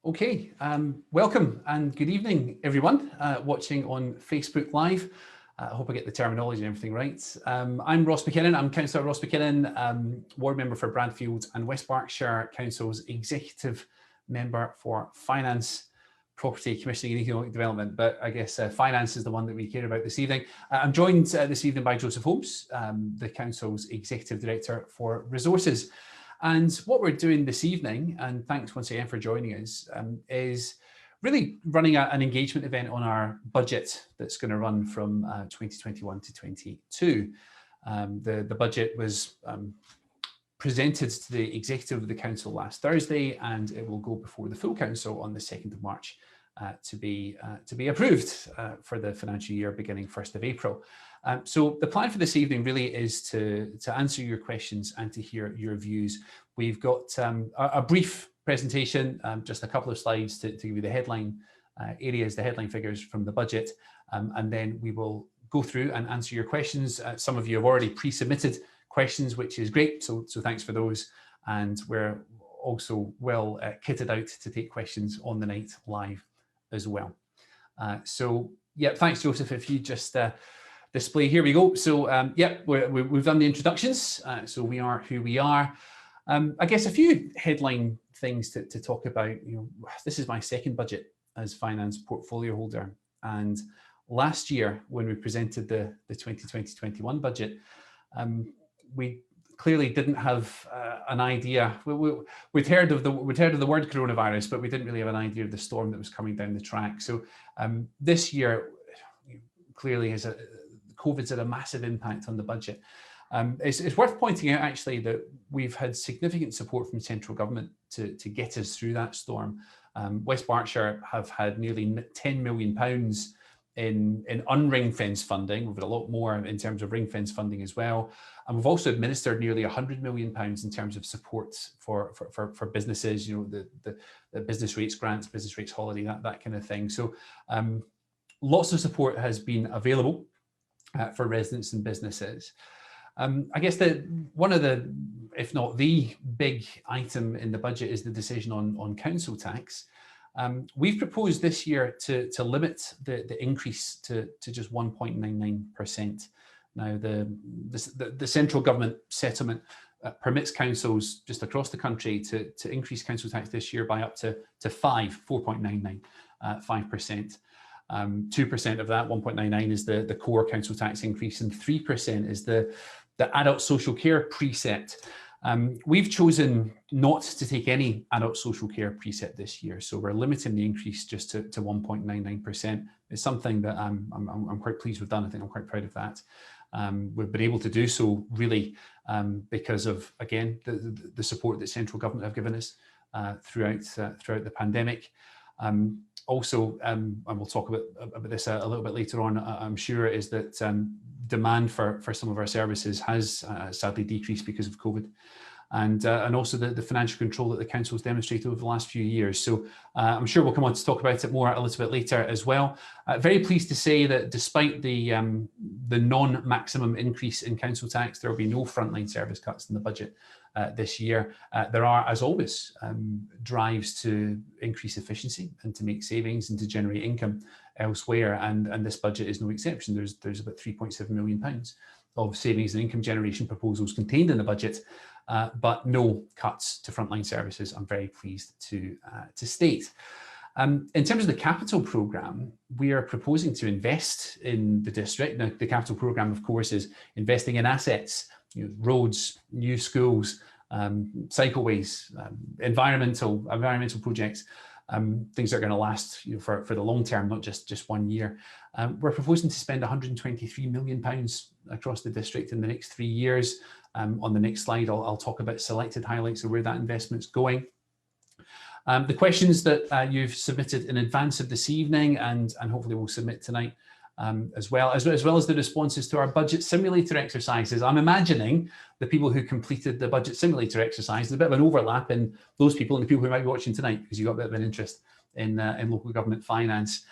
Okay, welcome and good evening, everyone watching on Facebook Live. I hope I get the terminology and everything right. I'm Ross Mackinnon. I'm Councillor Ross Mackinnon, Ward Member for Bradfield and West Berkshire Council's Executive Member for Finance, Property, Commissioning and Economic Development. But I guess finance is the one that we care about this evening. I'm joined this evening by Joseph Holmes, the Council's Executive Director for Resources. And what we're doing this evening, and thanks once again for joining us, is really running an engagement event on our budget that's going to run from 2021 to 22. The budget was presented to the executive of the council last Thursday, and it will go before the full council on the 2nd of March to be approved for the financial year beginning 1st of April. So the plan for this evening really is to answer your questions and to hear your views. We've got a brief presentation, just a couple of slides to give you the headline areas, the headline figures from the budget, and then we will go through and answer your questions. Some of you have already pre-submitted questions, which is great, so thanks for those. And we're also well kitted out to take questions on the night live as well. So yeah, thanks Joseph, if you just display, here we go. So yeah, we've done the introductions, so we are who we are. I guess a few headline things to talk about. This is my second budget as finance portfolio holder, and last year when we presented the 2020-21 budget, we clearly didn't have an idea. We'd heard of the word coronavirus, but we didn't really have an idea of the storm that was coming down the track. So this year clearly COVID's had a massive impact on the budget. It's worth pointing out actually that we've had significant support from central government to get us through that storm. West Berkshire have had nearly £10 million in unring-fence funding. We've had a lot more in terms of ring-fence funding as well. And we've also administered nearly £100 million in terms of support for businesses, the business rates grants, business rates holiday, that kind of thing. So lots of support has been available for residents and businesses. I guess one of the, if not the big item in the budget is the decision on council tax. We've proposed this year to limit the increase to just 1.99%. Now the central government settlement permits councils just across the country to increase council tax this year by up to 4.99%. 2% of that, 1.99, is the core council tax increase, and 3% is the adult social care precept. We've chosen not to take any adult social care precept this year, so we're limiting the increase just to 1.99%. It's something that I'm quite pleased we've done. I think I'm quite proud of that. We've been able to do so really because of, again, the support that central government have given us throughout the pandemic. Also, and we'll talk about this a little bit later on, I'm sure, is that demand for some of our services has sadly decreased because of COVID, and also the financial control that the council has demonstrated over the last few years. So I'm sure we'll come on to talk about it more a little bit later as well. Very pleased to say that despite the non-maximum increase in council tax, there will be no frontline service cuts in the budget this year. There are, as always, drives to increase efficiency and to make savings and to generate income elsewhere, and this budget is no exception. There's about £3.7 million of savings and income generation proposals contained in the budget, but no cuts to frontline services, I'm very pleased to state. In terms of the capital programme, we are proposing to invest in the district. Now, the capital programme, of course, is investing in assets, roads, new schools, cycleways, environmental projects, things that are going to last for the long term, not just 1 year. We're proposing to spend £123 million across the district in the next 3 years. On the next slide, I'll talk about selected highlights of where that investment's going. The questions that you've submitted in advance of this evening, and hopefully we'll submit tonight, as well as the responses to our budget simulator exercises. I'm imagining the people who completed the budget simulator exercise, there's a bit of an overlap in those people and the people who might be watching tonight, because you've got a bit of an interest in local government finance.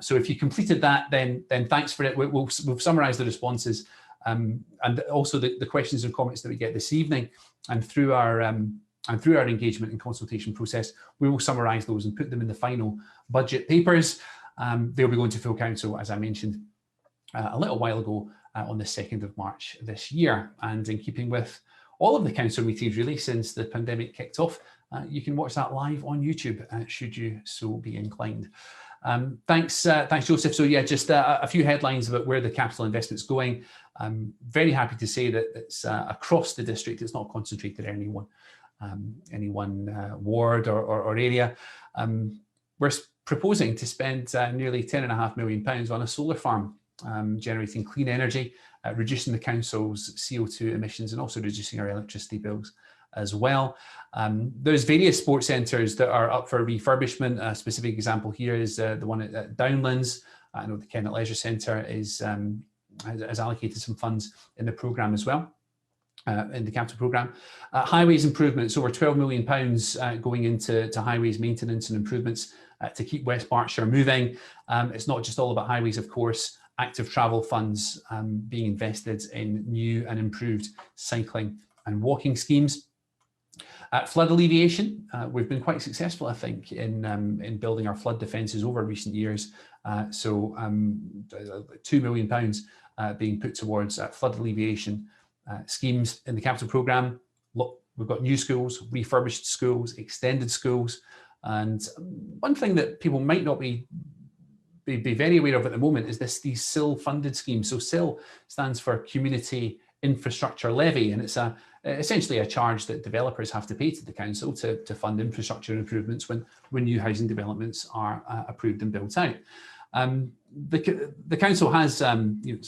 So if you completed that, then thanks for it. We've summarised the responses and also the questions and comments that we get this evening, and through our And through our engagement and consultation process, we will summarise those and put them in the final budget papers. They'll be going to full council, as I mentioned a little while ago, on the 2nd of March this year. And in keeping with all of the council meetings really since the pandemic kicked off, you can watch that live on YouTube, should you so be inclined. Thanks, Joseph. So yeah, just a few headlines about where the capital investment's going. I'm very happy to say that it's across the district. It's not concentrated in any one ward or area. We're proposing to spend nearly £10.5 million on a solar farm, generating clean energy, reducing the council's CO2 emissions, and also reducing our electricity bills as well. There's various sports centres that are up for refurbishment. A specific example here is the one at Downlands. I know the Kennet Leisure Centre has allocated some funds in the programme as well, in the capital programme. Highways improvements, over £12 million going into highways maintenance and improvements to keep West Berkshire moving. It's not just all about highways, of course. Active travel funds being invested in new and improved cycling and walking schemes. Flood alleviation, we've been quite successful, I think, in building our flood defences over recent years. So £2 million being put towards flood alleviation schemes in the capital programme. Look, we've got new schools, refurbished schools, extended schools. And one thing that people might not be very aware of at the moment is these Sill-Funded schemes. So Sill stands for Community Infrastructure Levy, and it's essentially a charge that developers have to pay to the council to fund infrastructure improvements when new housing developments are approved and built out. The council has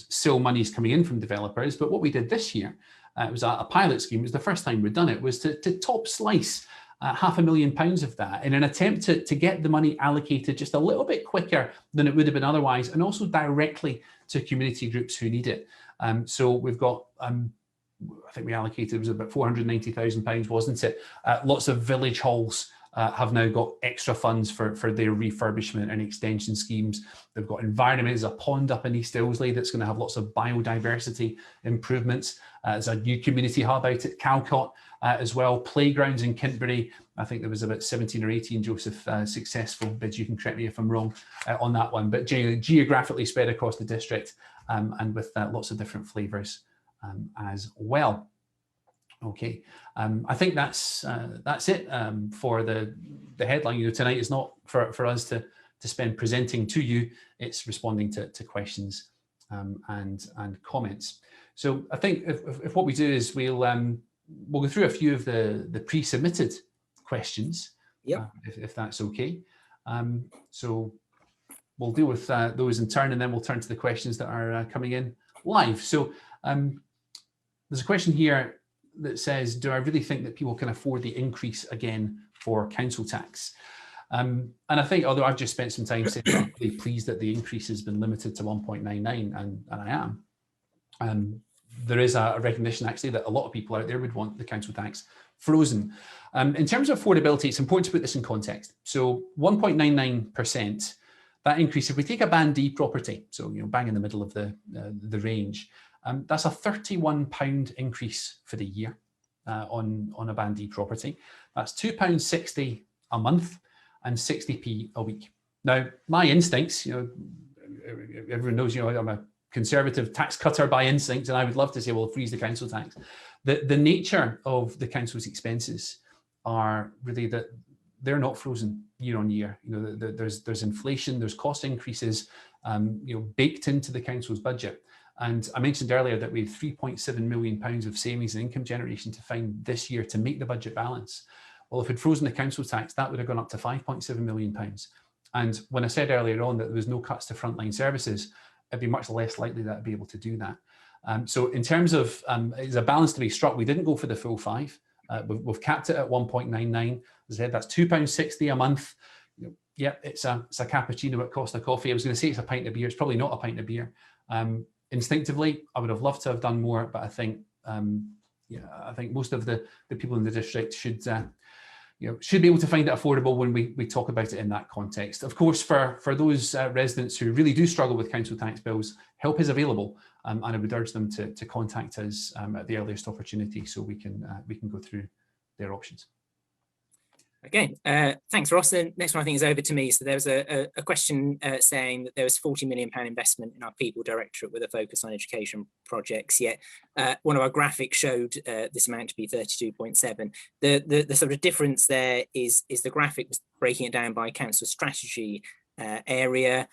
Sill monies coming in from developers, but what we did this year, it was a pilot scheme. It was the first time we'd done it, was to top slice £500,000 of that in an attempt to get the money allocated just a little bit quicker than it would have been otherwise, and also directly to community groups who need it. So we've got, I think we allocated, it was about £490,000, wasn't it? Lots of village halls have now got extra funds for their refurbishment and extension schemes. They've got environment. There's a pond up in East Ilsley that's going to have lots of biodiversity improvements. There's a new community hub out at Calcott as well. Playgrounds in Kintbury. I think there was about 17 or 18, Joseph, successful bids. You can correct me if I'm wrong on that one, but geographically spread across the district and with lots of different flavours as well. Okay, I think that's it for the headline. Tonight is not for us to spend presenting to you. It's responding to questions and comments. So I think if what we do is we'll go through a few of the pre-submitted questions, if that's okay. So we'll deal with those in turn, and then we'll turn to the questions that are coming in live. So there's a question here that says, do I really think that people can afford the increase again for council tax? And I think, although I've just spent some time saying I'm really pleased that the increase has been limited to 1.99, and I am, there is a recognition actually that a lot of people out there would want the council tax frozen. In terms of affordability, it's important to put this in context. So 1.99%, that increase, if we take a Band D property, so bang in the middle of the range, that's a £31 increase for the year on a Band D property. That's £2.60 a month and 60p a week. Now, my instincts, everyone knows, I'm a conservative tax cutter by instinct, and I would love to say, well, freeze the council tax. The nature of the council's expenses are really that they're not frozen year on year. There's inflation, there's cost increases, baked into the council's budget. And I mentioned earlier that we have £3.7 million of savings and income generation to find this year to make the budget balance. Well, if we'd frozen the council tax, that would have gone up to £5.7 million. And when I said earlier on that there was no cuts to frontline services, it'd be much less likely that I'd be able to do that. So in terms of, it's a balance to be struck. We didn't go for the full 5. We've capped it at 1.99. As I said, that's £2.60 a month. Yeah, it's a cappuccino at Costa Coffee. I was going to say it's a pint of beer. It's probably not a pint of beer. Instinctively, I would have loved to have done more, but I think, I think most of the people in the district should be able to find it affordable when we talk about it in that context. Of course, for those residents who really do struggle with council tax bills, help is available, and I would urge them to contact us at the earliest opportunity so we can go through their options. Okay, thanks, Ross. The next one I think is over to me. So there was a question saying that there was £40 million investment in our People Directorate with a focus on education projects, yet one of our graphics showed this amount to be 32.7. The sort of difference there is the graphic was breaking it down by council strategy area,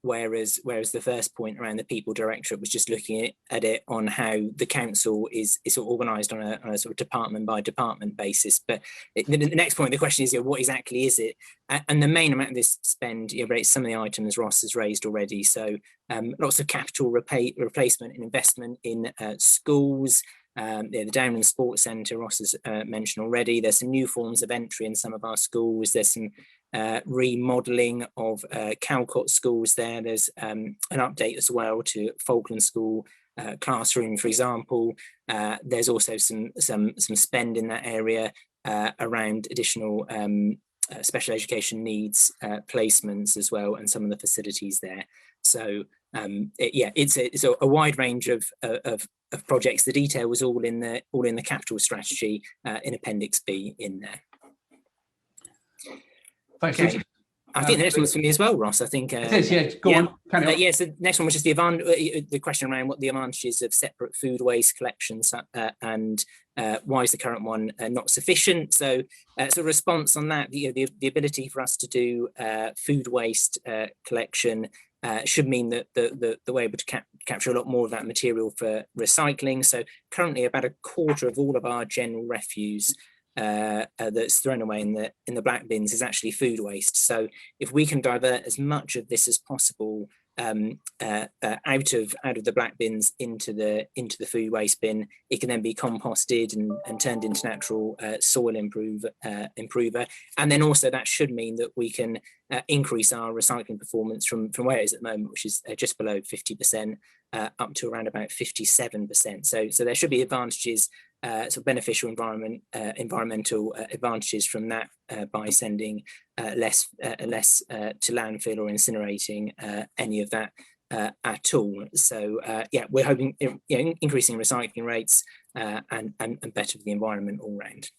whereas the first point around the People Directorate was just looking at it on how the council is sort of organised on a sort of department by department basis. But the next point, the question is, what exactly is it? And the main amount of this spend relates some of the items Ross has raised already. So lots of capital replacement and investment in schools. The Downland Sports Centre, Ross has mentioned already. There's some new forms of entry in some of our schools. There's some remodelling of Calcott schools there. There's an update as well to Falkland School classroom, for example. There's also some spend in that area around additional special education needs placements as well, and some of the facilities there. So it's a wide range of projects. The detail was all in the capital strategy in Appendix B in there. Thanks. Okay. I think the next one's for me as well, Ross. I think it is, yeah. Go on. Yes, the next one was just the question around what the advantages of separate food waste collections and why is the current one not sufficient. So a response on that, the ability for us to do food waste collection should mean that we're able to capture a lot more of that material for recycling. So currently about a quarter of all of our general refuse that's thrown away in the black bins is actually food waste. So if we can divert as much of this as possible out of the black bins into the food waste bin, it can then be composted and turned into natural soil improver. And then also that should mean that we can increase our recycling performance from where it is at the moment, which is just below 50%, up to around about 57%. So there should be advantages, sort of beneficial environmental advantages from that by sending less to landfill or incinerating any of that at all. So we're hoping increasing recycling rates and better for the environment all round.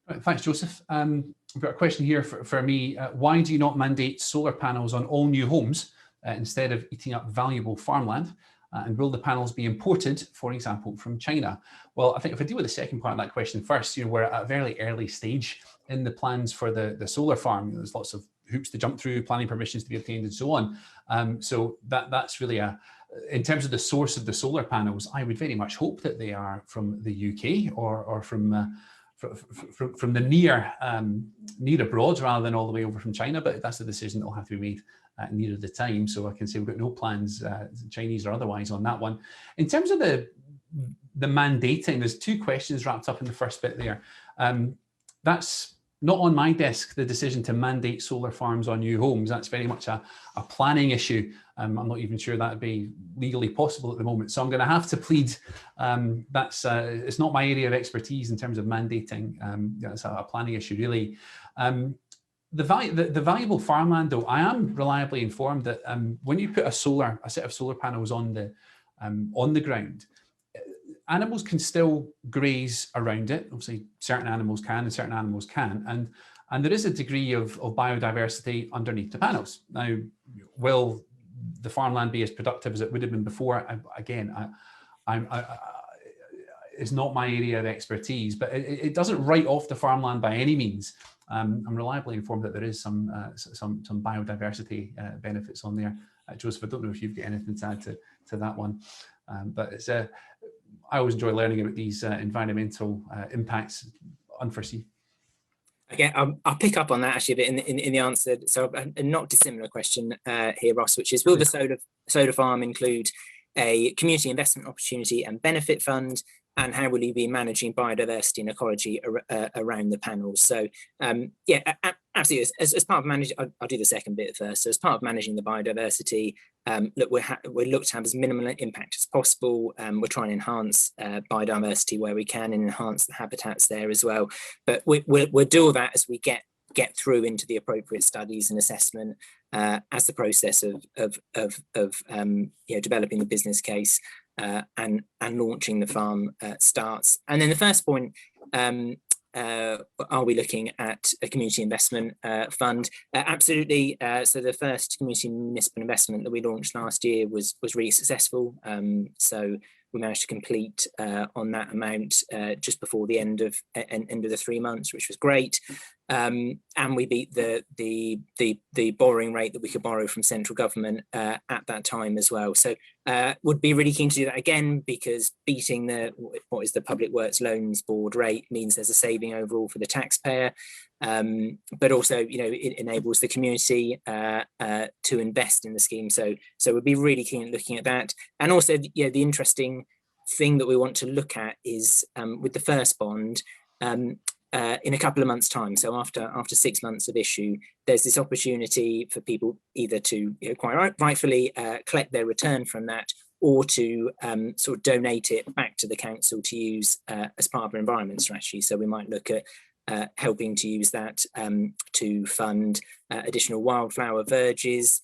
Right, thanks, Joseph. We've got a question here for me. Why do you not mandate solar panels on all new homes instead of eating up valuable farmland? And will the panels be imported, for example, from China? Well, I think if I deal with the second part of that question first, we're at a very early stage in the plans for the solar farm. There's lots of hoops to jump through, planning permissions to be obtained, and so on. So that's really in terms of the source of the solar panels, I would very much hope that they are from the UK or from the near abroad rather than all the way over from China. But that's a decision that will have to be made near the time. So I can say we've got no plans, Chinese or otherwise, on that one. In terms of the mandating, there's two questions wrapped up in the first bit there. That's not on my desk, the decision to mandate solar farms on new homes. That's very much a planning issue. I'm not even sure that would be legally possible at the moment. So I'm going to have to plead it's not my area of expertise in terms of mandating. It's a planning issue, really. The valuable farmland, though, I am reliably informed that when you put a set of solar panels on the ground, animals can still graze around it. Obviously, certain animals can and certain animals can't. And there is a degree of biodiversity underneath the panels. Now, will the farmland be as productive as it would have been before? It's not my area of expertise, but it doesn't write off the farmland by any means. I'm reliably informed that there is some biodiversity benefits on there. Joseph, I don't know if you've got anything to add to that one, but it's I always enjoy learning about these environmental impacts unforeseen. Okay, I'll pick up on that actually a bit in the answer. So a not dissimilar question here, Ross, which is, will the solar farm include a community investment opportunity and benefit fund? And how will you be managing biodiversity and ecology around the panels? So absolutely. As part of managing, I'll do the second bit first. So as part of managing the biodiversity, look, we look to have as minimal impact as possible. We're trying to enhance biodiversity where we can and enhance the habitats there as well. But we'll do all that as we get through into the appropriate studies and assessment as the process of developing the business case and launching the farm starts. And then the first point are we looking at a community investment fund? Absolutely. So the first community municipal investment that we launched last year was really successful. So we managed to complete on that amount just before the end of the 3 months, which was great. And we beat the borrowing rate that we could borrow from central government at that time as well. So would be really keen to do that again, because beating what is the Public Works Loans Board rate means there's a saving overall for the taxpayer, but also, you know, it enables the community to invest in the scheme. So we'd be really keen at looking at that. And also, you know, the interesting thing that we want to look at is with the first bond, in a couple of months' time, so after 6 months of issue, there's this opportunity for people either to, you know, quite rightfully collect their return from that, or to sort of donate it back to the council to use as part of our environment strategy. So we might look at helping to use that to fund additional wildflower verges,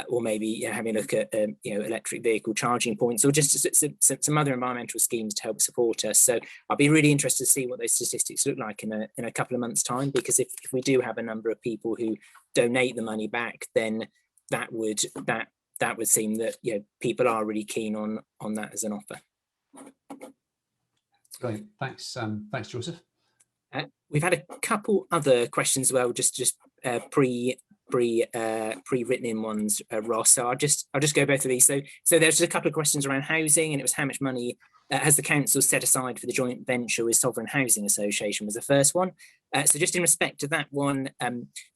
or maybe, you know, having a look at you know, electric vehicle charging points, or just some other environmental schemes to help support us. So I'll be really interested to see what those statistics look like in a couple of months' time, because if we do have a number of people who donate the money back, then that would seem that, you know, people are really keen on that as an offer. Great, thanks, thanks, Joseph. We've had a couple other questions as well, just pre-written in ones, Ross. So I'll just go both of these. So there's a couple of questions around housing, and it was how much money has the council set aside for the joint venture with Sovereign Housing Association was the first one. So just in respect to that one,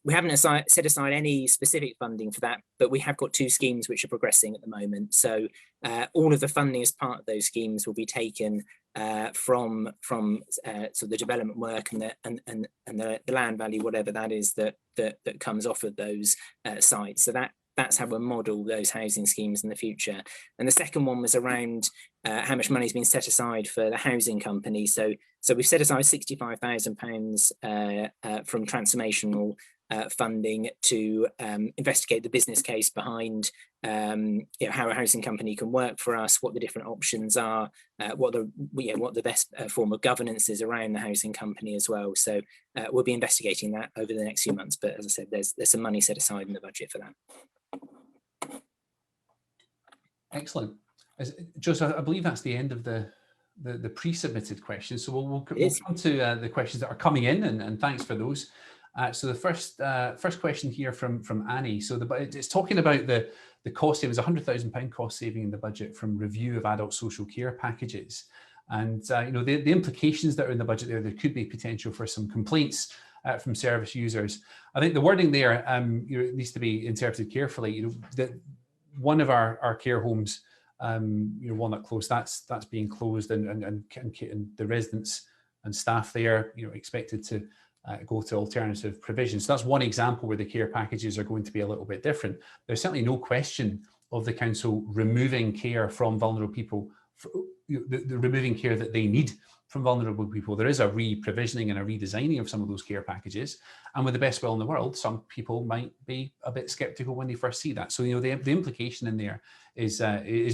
we haven't set aside any specific funding for that, but we have got 2 schemes which are progressing at the moment. So all of the funding as part of those schemes will be taken from sort of the development work and the land value, whatever that is that comes off of those sites. So that's how we'll model those housing schemes in the future. And the second one was around how much money has been set aside for the housing company. So we've set aside £65,000 from transformational funding to investigate the business case behind you know, how a housing company can work for us, what the different options are, what the best form of governance is around the housing company as well. So we'll be investigating that over the next few months. But as I said, there's some money set aside in the budget for that. Excellent. Joseph, I believe that's the end of the pre-submitted questions. So we'll come to the questions that are coming in, and thanks for those. So the first question here from Annie. So it's talking about the cost savings, £100,000 cost saving in the budget from review of adult social care packages, and you know, the implications that are in the budget there could be potential for some complaints from service users. I think the wording there you know, needs to be interpreted carefully. You know, that one of our care homes, you know, Walnut Close, that's being closed, and the residents and staff there, you know, expected to go to alternative provisions. So that's one example where the care packages are going to be a little bit different. There's certainly no question of the council removing care from vulnerable people, the removing care that they need from vulnerable people. There is a re-provisioning and a redesigning of some of those care packages, and with the best will in the world, some people might be a bit skeptical when they first see that. So, you know, the implication in there is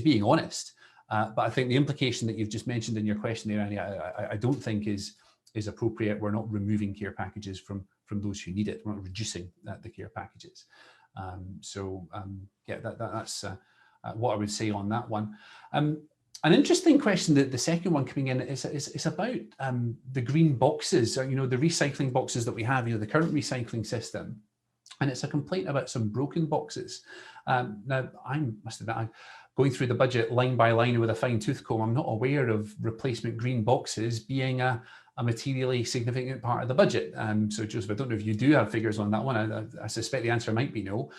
being honest, but I think the implication that you've just mentioned in your question there, Annie, I don't think is appropriate. We're not removing care packages from those who need it. We're not reducing the care packages. Yeah, that's what I would say on that one. An interesting question, that the second one coming in is about the green boxes, you know, the recycling boxes that we have, you know, the current recycling system. And it's a complaint about some broken boxes. Now, I must admit, I'm going through the budget line by line with a fine tooth comb. I'm not aware of replacement green boxes being a materially significant part of the budget. So Joseph, I don't know if you do have figures on that one. I suspect the answer might be no.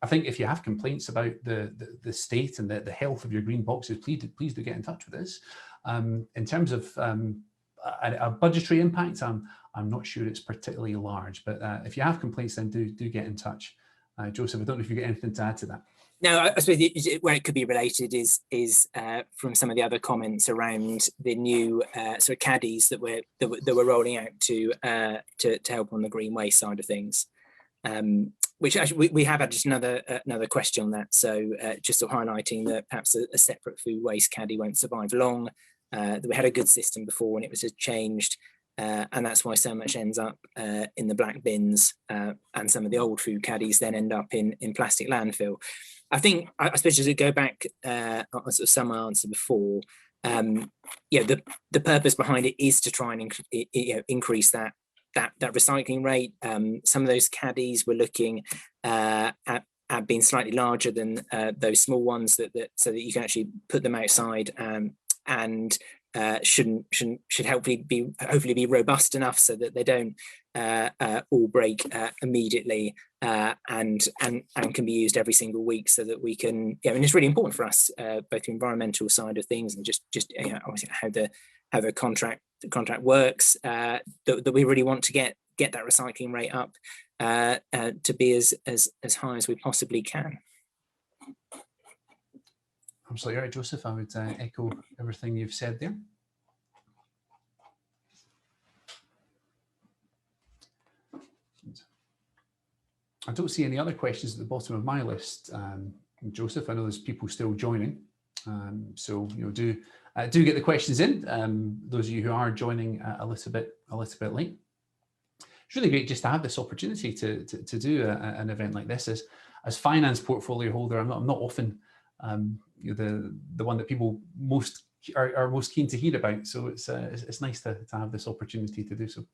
I think if you have complaints about the state and the health of your green boxes, please do get in touch with us. In terms of a budgetary impact, I'm not sure it's particularly large, but if you have complaints, then do get in touch. Joseph, I don't know if you get anything to add to that. No, I suppose where it could be related is from some of the other comments around the new sort of caddies that we're rolling out to help on the green waste side of things. Which actually we have had just another question on that. So just sort of highlighting that perhaps a separate food waste caddy won't survive long. That we had a good system before when it was changed. and that's why so much ends up in the black bins, and some of the old food caddies then end up in plastic landfill. I think, I suppose, just to go back on sort of some answer before, the purpose behind it is to try and increase that recycling rate. Some of those caddies were looking at being slightly larger than those small ones, so that you can actually put them outside, and should hopefully be robust enough so that they don't all break immediately, and can be used every single week, so that we can, and it's really important for us, both the environmental side of things and just obviously how the contract works, that we really want to get that recycling rate up to be as high as we possibly can. Absolutely right, Joseph. I would echo everything you've said there. I don't see any other questions at the bottom of my list, Joseph. I know there's people still joining, so do get the questions in. Those of you who are joining a little bit late. It's really great just to have this opportunity to do an event like this. As finance portfolio holder, I'm not often the one that people are most keen to hear about. So it's nice to have this opportunity to do so.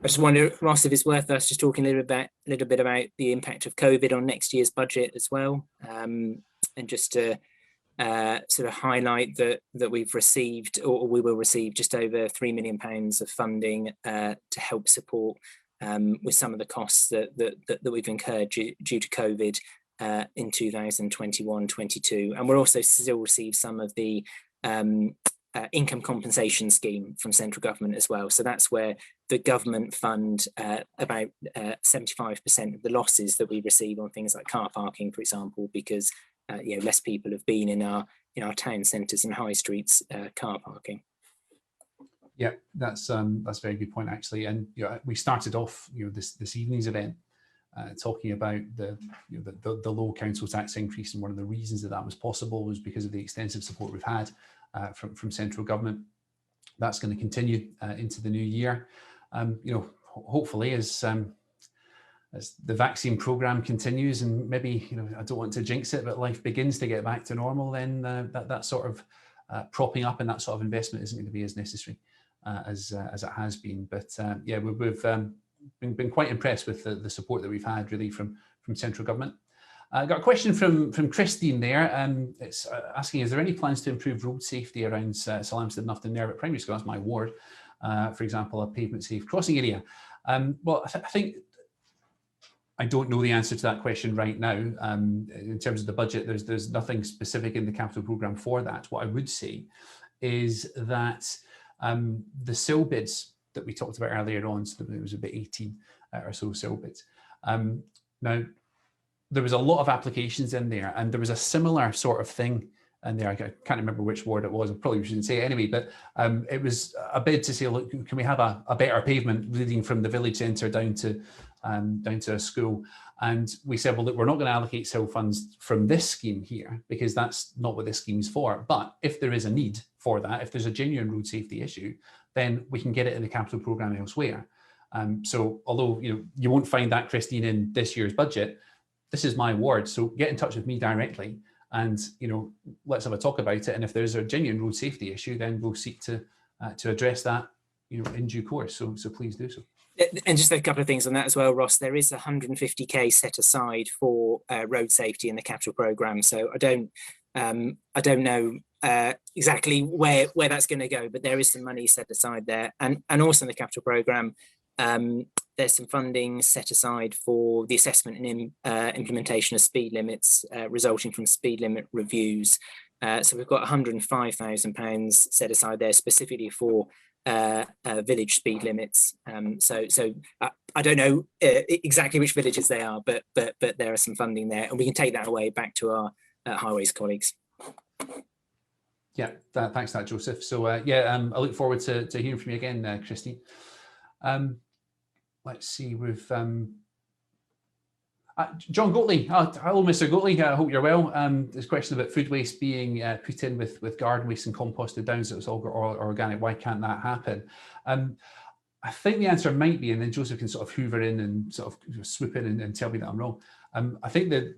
I just wonder, Ross, if it's worth us just talking a little bit about the impact of COVID on next year's budget as well, and just to sort of highlight that we've received, or we will receive, just over £3 million of funding to help support with some of the costs that we've incurred due to COVID in 2021-22, and we'll also still receive some of the income compensation scheme from central government as well. So that's where the government fund about 75% of the losses that we receive on things like car parking, for example, because less people have been in our town centres and high streets car parking. Yeah, that's a very good point, actually. And we started off this evening's event talking about the low council tax increase, and one of the reasons that was possible was because of the extensive support we've had from central government. That's going to continue into the new year. Hopefully as the vaccine program continues, and maybe I don't want to jinx it, but life begins to get back to normal, then that sort of propping up and that sort of investment isn't going to be as necessary as it has been. But yeah, we've been quite impressed with the support that we've had really from central government. I got a question from Christine there. It's asking, is there any plans to improve road safety around Sill-Funded and Upton Nervet Primary School? That's my ward. For example, a pavement safe crossing area. Well, I think I don't know the answer to that question right now. In terms of the budget, there's nothing specific in the capital programme for that. What I would say is that the Sill bids that we talked about earlier on, so it was about 18 or so Sill bids. Now, there was a lot of applications in there, and there was a similar sort of thing in there. I can't remember which ward it was. I probably shouldn't say it anyway, but it was a bid to say, look, can we have a better pavement leading from the village centre down to a school? And we said, well, look, we're not going to allocate Sill funds from this scheme here, because that's not what this scheme's for. But if there is a need for that, if there's a genuine road safety issue, then we can get it in the capital programme elsewhere. So although you won't find that, Christine, in this year's budget, this is my ward, so get in touch with me directly, and let's have a talk about it. And if there's a genuine road safety issue, then we'll seek to address that in due course. So please do so. And just a couple of things on that as well, Ross. There is 150k set aside for road safety in the capital programme. So I don't know exactly where that's going to go, but there is some money set aside there, and also in the capital programme. There's some funding set aside for the assessment and implementation of speed limits resulting from speed limit reviews. So we've got £105,000 set aside there specifically for village speed limits. So I don't know exactly which villages they are, but there are some funding there, and we can take that away back to our highways colleagues. Yeah, thanks for that, Joseph. So yeah, I look forward to hearing from you again, Christine. Let's see, we've John Goatley. Hello, Mr. Goatley. I hope you're well. This question about food waste being put in with garden waste and composted down, so it's all organic. Why can't that happen? I think the answer might be, and then Joseph can sort of hoover in and sort of swoop in and tell me that I'm wrong. I think that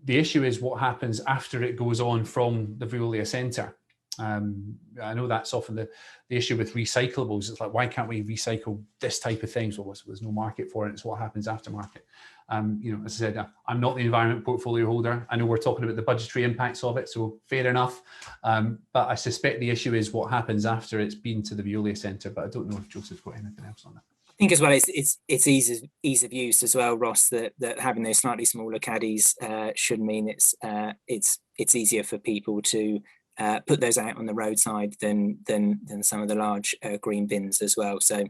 the issue is what happens after it goes on from the Veolia centre. I know that's often the issue with recyclables. It's like, why can't we recycle this type of things? Well, there's no market for it. It's what happens after market. You know, as I said, I'm not the environment portfolio holder. I know we're talking about the budgetary impacts of it, so fair enough. But I suspect the issue is what happens after it's been to the Veolia centre. But I don't know if Joseph's got anything else on that. I think as well, it's ease of use as well, Ross. That having those slightly smaller caddies should mean it's easier for people to put those out on the roadside than some of the large green bins as well. So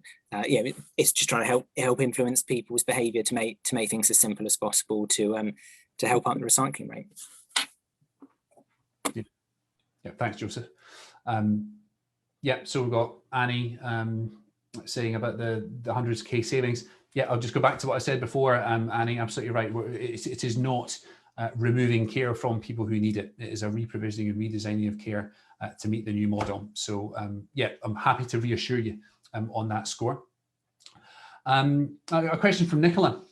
yeah, it's just trying to help influence people's behaviour to make things as simple as possible to help up the recycling rate. Yeah, thanks, Joseph. Yeah, so we've got Annie saying about the hundreds of K savings. Yeah, I'll just go back to what I said before. Annie, absolutely right. It is not removing care from people who need it. It is a reprovisioning and redesigning of care to meet the new model. So yeah, I'm happy to reassure you on that score. A question from Nicola.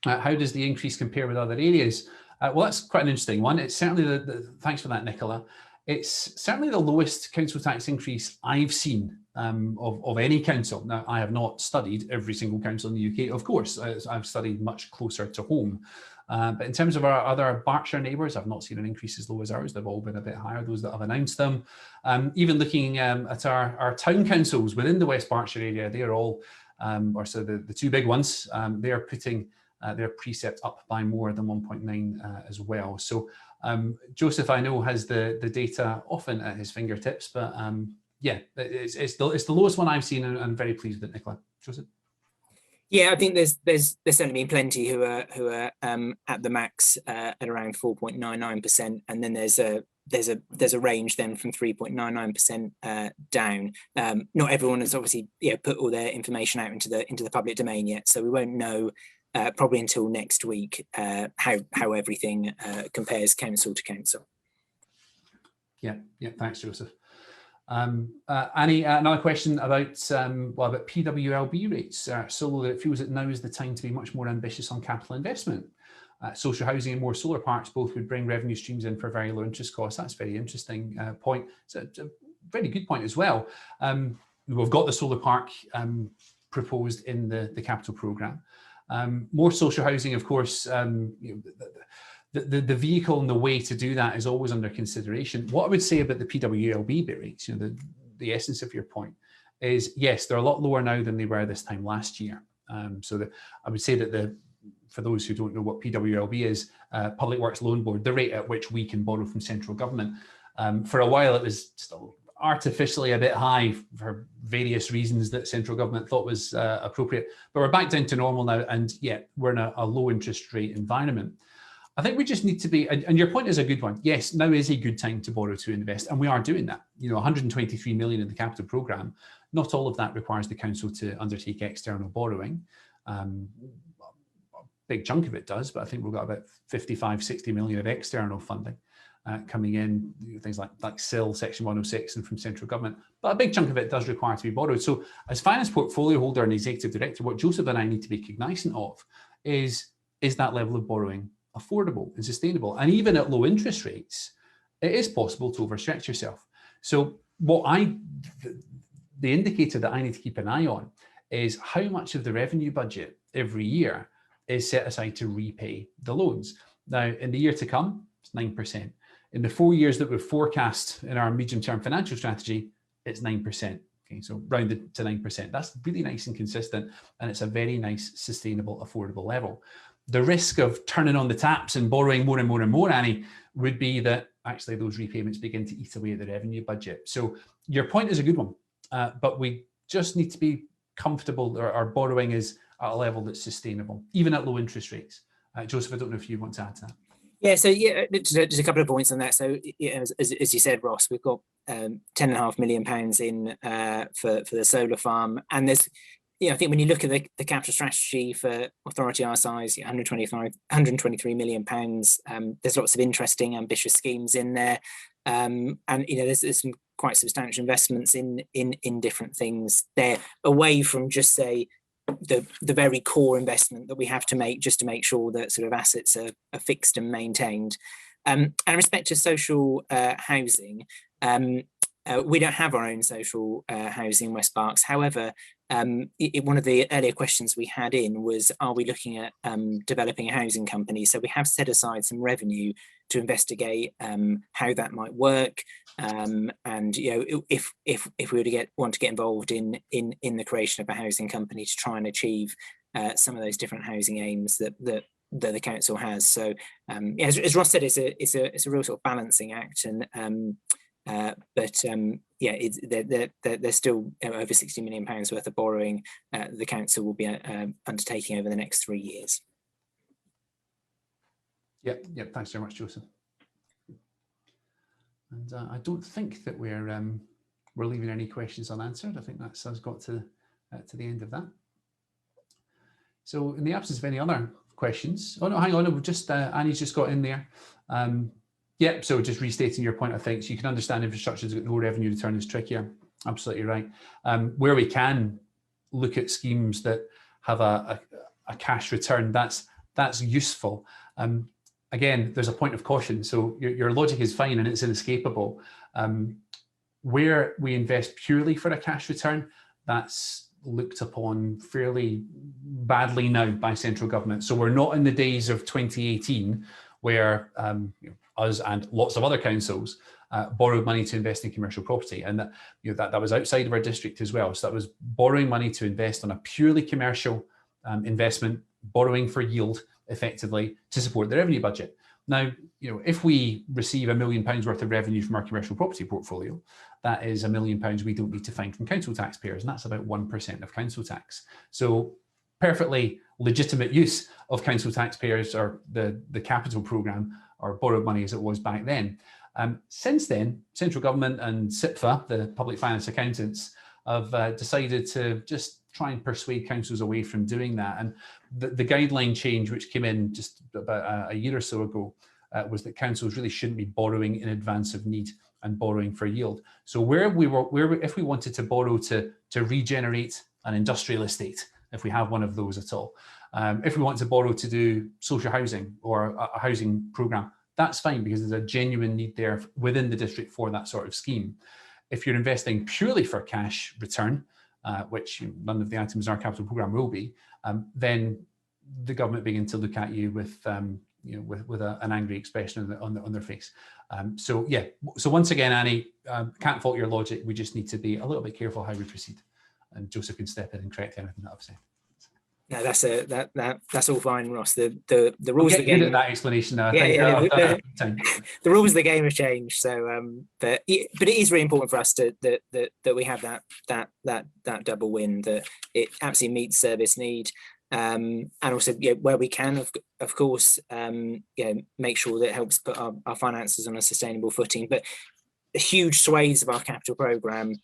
How does the increase compare with other areas? Well, that's quite an interesting one. It's certainly thanks for that, Nicola. It's certainly the lowest council tax increase I've seen of any council. Now, I have not studied every single council in the UK, of course. I've studied much closer to home. But in terms of our other Berkshire neighbours, I've not seen an increase as low as ours. They've all been a bit higher, those that have announced them. Even looking at our town councils within the West Berkshire area, they're all, or so the two big ones, they're putting their precept up by more than 1.9 as well. So Joseph, I know, has the data often at his fingertips, but yeah, it's the lowest one I've seen, and I'm very pleased with it, Nicola. Joseph? Yeah, I think there's certainly been plenty who are at the max at around 4.99%, and then there's a range then from 3.99% down. Not everyone has obviously put all their information out into the public domain yet, so we won't know probably until next week how everything compares council to council. Yeah, thanks, Joseph. Annie, another question about about PWLB rates. So that it feels that now is the time to be much more ambitious on capital investment. Social housing and more solar parks both would bring revenue streams in for very low interest costs. That's a very interesting point. It's a very good point as well. We've got the solar park proposed in the capital programme. More social housing, of course, the vehicle and the way to do that is always under consideration. What I would say about the PWLB bit rates, the essence of your point, is yes, they're a lot lower now than they were this time last year. So I would say that for those who don't know what PWLB is, Public Works Loan Board, the rate at which we can borrow from central government. For a while, it was just artificially a bit high for various reasons that central government thought was appropriate, but we're back down to normal now, and yeah, we're in a low interest rate environment. I think we just need to be, and your point is a good one. Yes, now is a good time to borrow to invest, and we are doing that. 123 million in the capital programme. Not all of that requires the council to undertake external borrowing. A big chunk of it does, but I think we've got about 55, 60 million of external funding coming in, things like Sill, Section 106, and from central government. But a big chunk of it does require to be borrowed. So as finance portfolio holder and executive director, what Joseph and I need to be cognizant of is that level of borrowing affordable and sustainable? And even at low interest rates, it is possible to overstretch yourself. So the indicator that I need to keep an eye on is how much of the revenue budget every year is set aside to repay the loans. Now, in the year to come, it's 9%. In the 4 years that we've forecast in our medium-term financial strategy, it's 9%. Okay, so rounded to 9%. That's really nice and consistent, and it's a very nice, sustainable, affordable level. The risk of turning on the taps and borrowing more and more and more, Annie, would be that actually those repayments begin to eat away at the revenue budget. So your point is a good one, but we just need to be comfortable our borrowing is at a level that's sustainable, even at low interest rates. Joseph, I don't know if you want to add to that. Yeah, so yeah, just a couple of points on that. So yeah, as you said, Ross, we've got £10.5 million in for the solar farm, and there's, I think when you look at the capital strategy for authority our size, £123 million, there's lots of interesting, ambitious schemes in there, and there's some quite substantial investments in different things there, away from just say the very core investment that we have to make just to make sure that sort of assets are fixed and maintained. And in respect to social housing, we don't have our own social housing in West Berks. However, one of the earlier questions we had in was, are we looking at developing a housing company? So we have set aside some revenue to investigate how that might work, and if we were to want to get involved in the creation of a housing company to try and achieve some of those different housing aims that the council has. So as Ross said, it's a real sort of balancing act, and there's still over £60 million worth of borrowing the council will be undertaking over the next 3 years. Yep. Thanks very much, Joseph. And I don't think that we're leaving any questions unanswered. I think that's us got to the end of that. So in the absence of any other questions, oh no, hang on, we've just Annie's just got in there. Yep, so just restating your point, I think, so you can understand infrastructure's got no revenue return is trickier. Absolutely right. Where we can look at schemes that have a cash return, that's useful. Again, there's a point of caution. So your logic is fine and it's inescapable. Where we invest purely for a cash return, that's looked upon fairly badly now by central government. So we're not in the days of 2018 where us and lots of other councils borrowed money to invest in commercial property, and that was outside of our district as well. So that was borrowing money to invest on a purely commercial investment, borrowing for yield effectively to support the revenue budget. Now, if we receive £1 million worth of revenue from our commercial property portfolio, that is £1 million we don't need to find from council taxpayers, and that's about 1% of council tax. So perfectly legitimate use of council taxpayers or the capital programme or borrowed money as it was back then. Since then, central government and SIPFA, the public finance accountants, have decided to just try and persuade councils away from doing that. And the guideline change, which came in just about a year or so ago, was that councils really shouldn't be borrowing in advance of need and borrowing for yield. So if we wanted to borrow to regenerate an industrial estate, if we have one of those at all, if we want to borrow to do social housing or a housing programme, that's fine because there's a genuine need there within the district for that sort of scheme. If you're investing purely for cash return, which none of the items in our capital programme will be, then the government begin to look at you with an angry expression on their face. So once again, Annie, can't fault your logic. We just need to be a little bit careful how we proceed, and Joseph can step in and correct anything that I've said. No, that's all fine, Ross. The rules of the game. Good at that explanation now. The rules of the game have changed. So, but it is really important for us that we have that double win, that it absolutely meets service need, and also where we can, of course, make sure that it helps put our finances on a sustainable footing. But huge swathes of our capital programme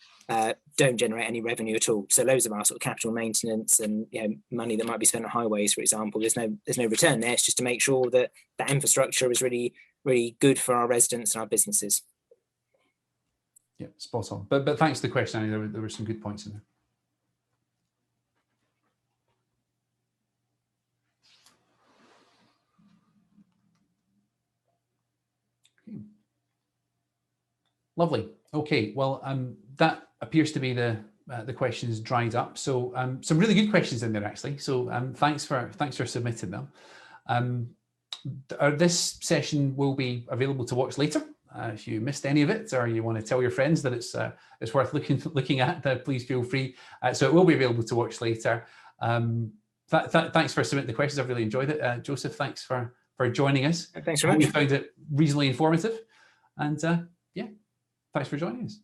don't generate any revenue at all. So loads of our sort of capital maintenance and money that might be spent on highways, for example, there's no return there. It's just to make sure that that infrastructure is really, really good for our residents and our businesses. Yeah, spot on. But thanks for the question, Annie. There were some good points in there. Lovely. Okay, well, that appears to be the questions dried up. So some really good questions in there, actually. So thanks for submitting them. This session will be available to watch later. If you missed any of it, or you want to tell your friends that it's worth looking at, please feel free. So it will be available to watch later. Thanks for submitting the questions. I've really enjoyed it. Joseph, thanks for joining us. Thanks very much. We found it reasonably informative, and yeah. Thanks for joining us.